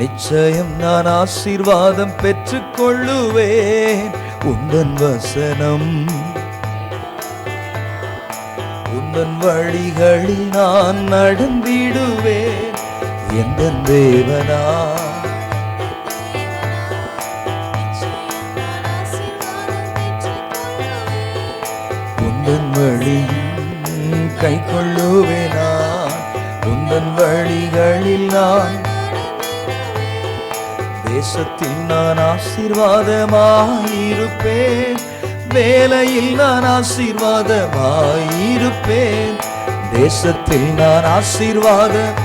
நிச்சயம் நான் ஆசீர்வாதம் பெற்றுக் கொள்ளுவேன். உந்தன் வசனம் உந்தன் வழிகளில் நான் நடந்திடுவேன். எந்தன் தேவனா உந்தன் வழி கை கொள்ளுவேனா. உந்தன் வழிகளில் நான் தேசத்தில் நான் ஆசீர்வாதமாயிருப்பேன். வேலையில் நான் ஆசீர்வாதமாயிருப்பேன். தேசத்தில் நான் ஆசீர்வாதம்.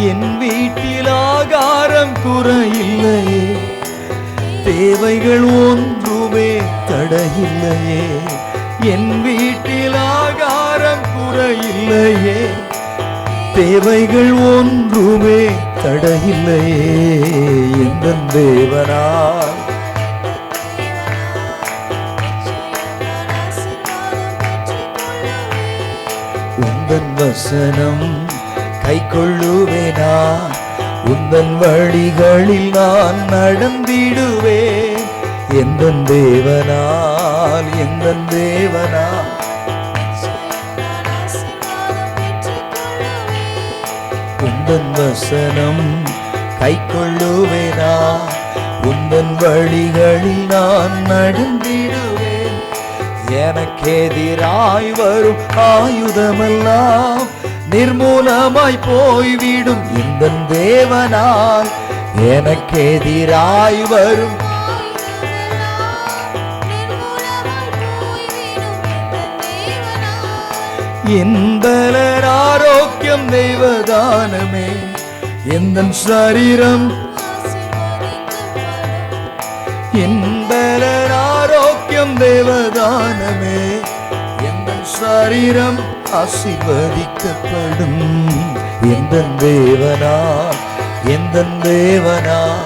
என் வீட்டில் ஆகாரம் குறையில்லையே, தேவைகள் ஒன்றுமே தடையில்லையே. என் வீட்டில் ஆகாரம் குறையில்லையே, தேவைகள் ஒன்றுமே தடையில்லையே. எந்தன் தேவனால் உந்தன் வசனம் கை கொள்ளுவேனா. உந்தன் வழிகளில் நான் நடந்திடுவேன். எந்தன் தேவனால் எந்தன் தேவனால் உந்தன் வசனம் கை கொள்ளுவேனா. உந்தன் வழிகளில் நான் நடந்திடுவேன். எனக்கெதிராய் வரும் ஆயுதமெல்லாம் நிர்மூலமாய் போய்விடும். எந்தன் தேவனால் எனக்கெதிராய் வரும் என்பலர் ஆரோக்கியம் தெய்வதானமே. எந்தன் சரீரம் என்பலர் ஆரோக்கியம் தேவதானமே. எந்தன் சரீரம் ஆசீர்வதிக்கப்படும். எந்தன் தேவனால் எந்தன் தேவனால்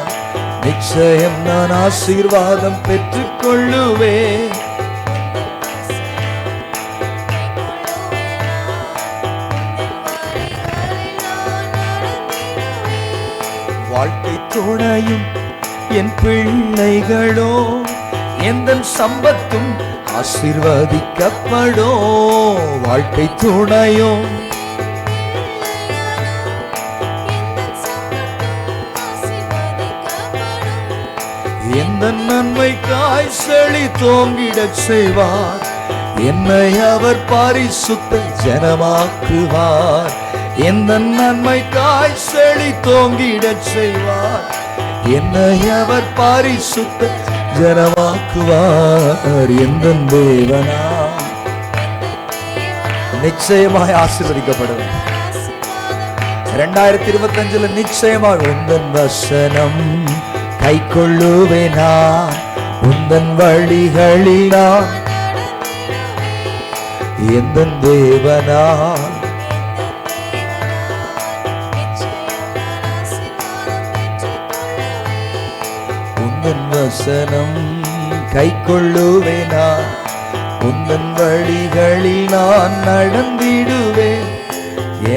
நிச்சயம் நான் ஆசீர்வாதம் பெற்றுக் கொள்ளுவேன். வாழ்க்கை துணையும் என் பிள்ளைகளோ, எந்தன் சம்பத்தும் ஆசீர்வதிக்கப்படும். வாழ்க்கை துணையும் எந்தன் நன்மைக்காய் செழி தோங்கிடச் செய்வார். என்னை அவர் பரிசுத்த ஜனமாக்குவார். எந்தன் நன்மைக்காய் செழி தோங்கிடச் செய்வார். என்னை அவர் பரிசுத்த ஜனமாக்குவார். எந்தன் தேவனா நிச்சயமாய் ஆசீர்வதிக்கப்படும். 2025 நிச்சயமாக உந்தன் வசனம் கை கொள்ளுவேனா. உந்தன் வழிகளில் நான் எந்தன் தேவனால் உந்தன் வசனம் கை கொள்ளுவேனா. உந்தன் வழிகளில் நான் நடந்திடுவேன்.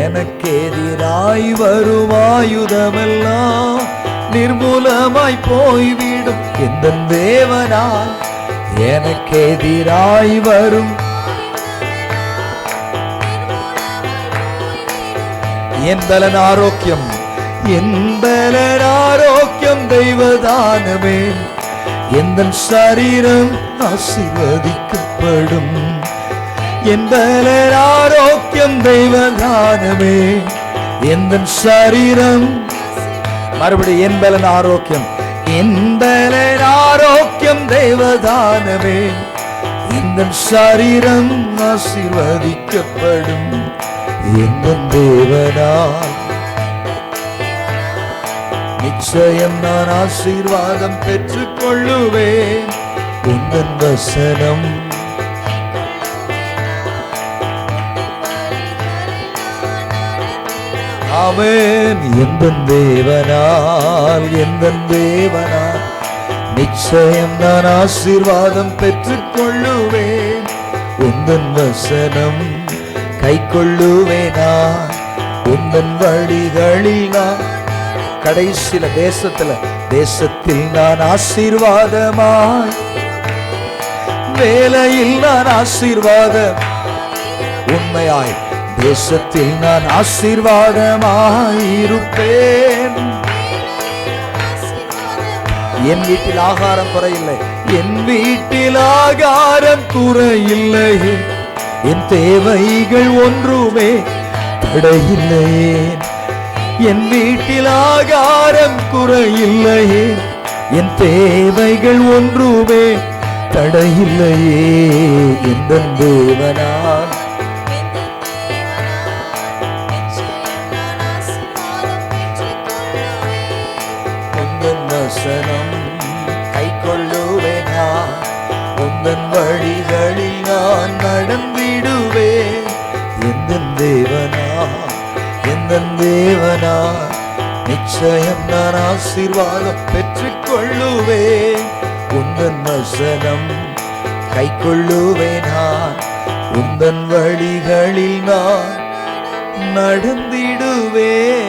எனக்கெதிராய் வரும் ஆயுதமெல்லாம் நிர்மூலமாய் போய்விடும். எந்தன் தேவனால் எனக்கெதிராய் வரும் என் பலன் ஆரோக்கியம் என் பலன் ஆரோக்கியம் தெய்வதானமே. எந்தன் சரீரம் ஆசீர்வதிக்கப்படும். என் பலன் ஆரோக்கியம் தெய்வதானமே. எந்தன் சரீரம் மறுபடியும் என் பலன் ஆரோக்கியம் என் பலன் ஆரோக்கியம் தெய்வதானமே. எந்தன் சரீரம் ஆசீர்வதிக்கப்படும். எந்தன் தேவனால் நிச்சயம் நான் ஆசீர்வாதம் பெற்றுக் கொள்ளுவேன். உந்தன் வசனம் ஆமென். எந்தன் தேவனால் எந்தன் தேவனால் நிச்சயம் நான் ஆசீர்வாதம் பெற்றுக் கொள்ளுவேன். உந்தன் வசனம் கை கொள்ளுவேனா உந்தன் வழிகளில் நான் கடைசில தேசத்தில் நான் ஆசீர்வாதமாய் வேலையில் நான் ஆசீர்வாதம் உண்மையாய் தேசத்தில் நான் ஆசீர்வாதமாய் இருப்பேன். என் வீட்டில் ஆகாரம் குறையில்லை, என் வீட்டில் ஆகாரம் குறையில்லையே, என் தேவைகள் ஒன்றுமே தடையில்லையே. என் வீட்டில் ஆகாரம் குறையில்லையே, என் தேவைகள் ஒன்றுமே தடையில்லையே. எந்த தேவனால் வசனம் கை கொள்ளுவேனா உந்தன் வழிகளில் நான் நடந்திடுவேன். எந்த தேவனா நிச்சயம் நான் ஆசீர்வாதம் பெற்றுக் கொள்ளுவேன். உந்தன் வசனம் கை கொள்ளுவேனா உந்தன் வழிகளில் நான் நடந்திடுவேன்.